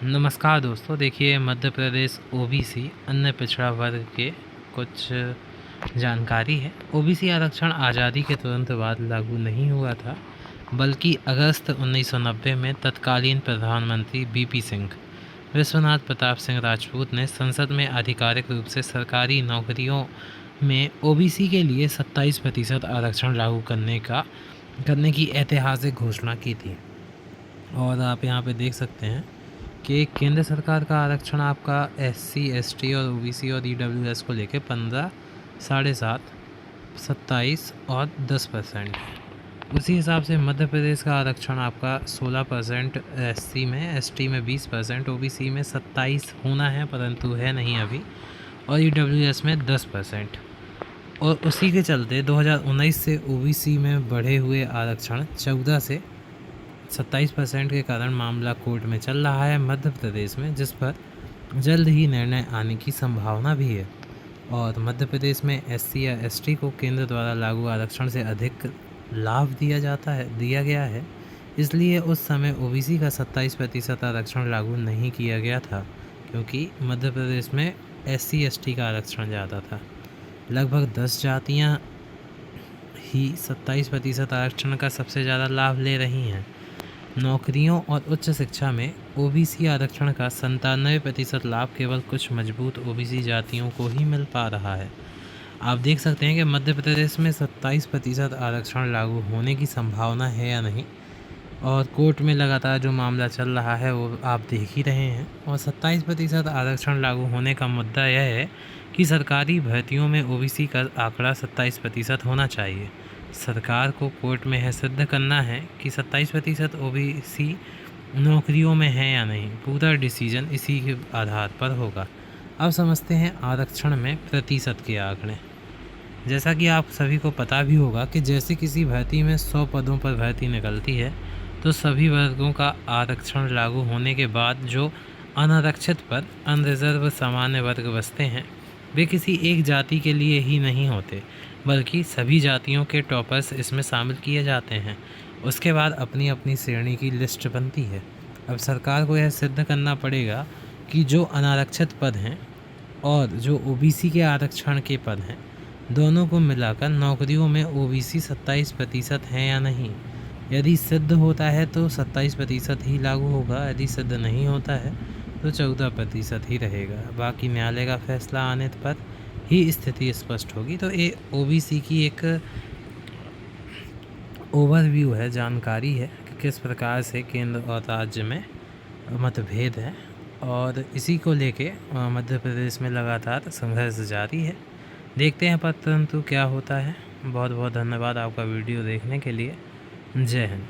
नमस्कार दोस्तों, देखिए मध्य प्रदेश ओबीसी अन्य पिछड़ा वर्ग के कुछ जानकारी है। ओबीसी आरक्षण आज़ादी के तुरंत बाद लागू नहीं हुआ था, बल्कि अगस्त 1990 में तत्कालीन प्रधानमंत्री बीपी सिंह विश्वनाथ प्रताप सिंह राजपूत ने संसद में आधिकारिक रूप से सरकारी नौकरियों में ओबीसी के लिए 27% आरक्षण लागू करने की ऐतिहासिक घोषणा की थी। और आप यहाँ पे देख सकते हैं कि केंद्र सरकार का आरक्षण आपका एससी, एसटी और ओबीसी और ईडब्ल्यूएस को लेके 15, 7.5, 27 और 10% है। उसी हिसाब से मध्य प्रदेश का आरक्षण आपका 16% एससी में, एसटी में 20%, ओबीसी में 27 होना है परंतु है नहीं अभी, और ईडब्ल्यूएस में 10%। और उसी के चलते 2019 से ओबीसी में बढ़े हुए आरक्षण 14 से 27% के कारण मामला कोर्ट में चल रहा है मध्य प्रदेश में, जिस पर जल्द ही निर्णय आने की संभावना भी है। और मध्य प्रदेश में एससी या एसटी को केंद्र द्वारा लागू आरक्षण से अधिक लाभ दिया गया है, इसलिए उस समय ओबीसी का 27% आरक्षण लागू नहीं किया गया था, क्योंकि मध्य प्रदेश में एससी एसटी का आरक्षण ज़्यादा था। लगभग 10 जातियाँ ही 27% आरक्षण का सबसे ज़्यादा लाभ ले रही हैं। नौकरियों और उच्च शिक्षा में ओबीसी आरक्षण का 97% लाभ केवल कुछ मजबूत ओबीसी जातियों को ही मिल पा रहा है। आप देख सकते हैं कि मध्य प्रदेश में 27% आरक्षण लागू होने की संभावना है या नहीं, और कोर्ट में लगातार जो मामला चल रहा है वो आप देख ही रहे हैं। और 27% आरक्षण लागू होने का मुद्दा यह है कि सरकारी भर्तियों में ओबीसी का आंकड़ा 27% होना चाहिए। सरकार को कोर्ट में यह सिद्ध करना है कि 27% ओबीसी नौकरियों में है या नहीं। पूरा डिसीजन इसी के आधार पर होगा। अब समझते हैं आरक्षण में प्रतिशत के आंकड़े। जैसा कि आप सभी को पता भी होगा कि जैसे किसी भर्ती में 100 पदों पर भर्ती निकलती है, तो सभी वर्गों का आरक्षण लागू होने के बाद जो अनारक्षित पद, अनरिजर्व सामान्य वर्ग बचते हैं, वे किसी एक जाति के लिए ही नहीं होते, बल्कि सभी जातियों के टॉपर्स इसमें शामिल किए जाते हैं। उसके बाद अपनी अपनी श्रेणी की लिस्ट बनती है। अब सरकार को यह सिद्ध करना पड़ेगा कि जो अनारक्षित पद हैं और जो ओबीसी के आरक्षण के पद हैं, दोनों को मिलाकर नौकरियों में ओबीसी 27% है या नहीं। यदि सिद्ध होता है तो 27% ही लागू होगा, यदि सिद्ध नहीं होता है तो 14% ही रहेगा। बाकी न्यायालय का फैसला आने पर ही स्थिति स्पष्ट होगी। तो ये ओबीसी की एक ओवरव्यू है, जानकारी है कि किस प्रकार से केंद्र और राज्य में मतभेद है, और इसी को लेके मध्य प्रदेश में लगातार संघर्ष जारी है। देखते हैं परंतु क्या होता है। बहुत बहुत धन्यवाद आपका वीडियो देखने के लिए। जय हिंद।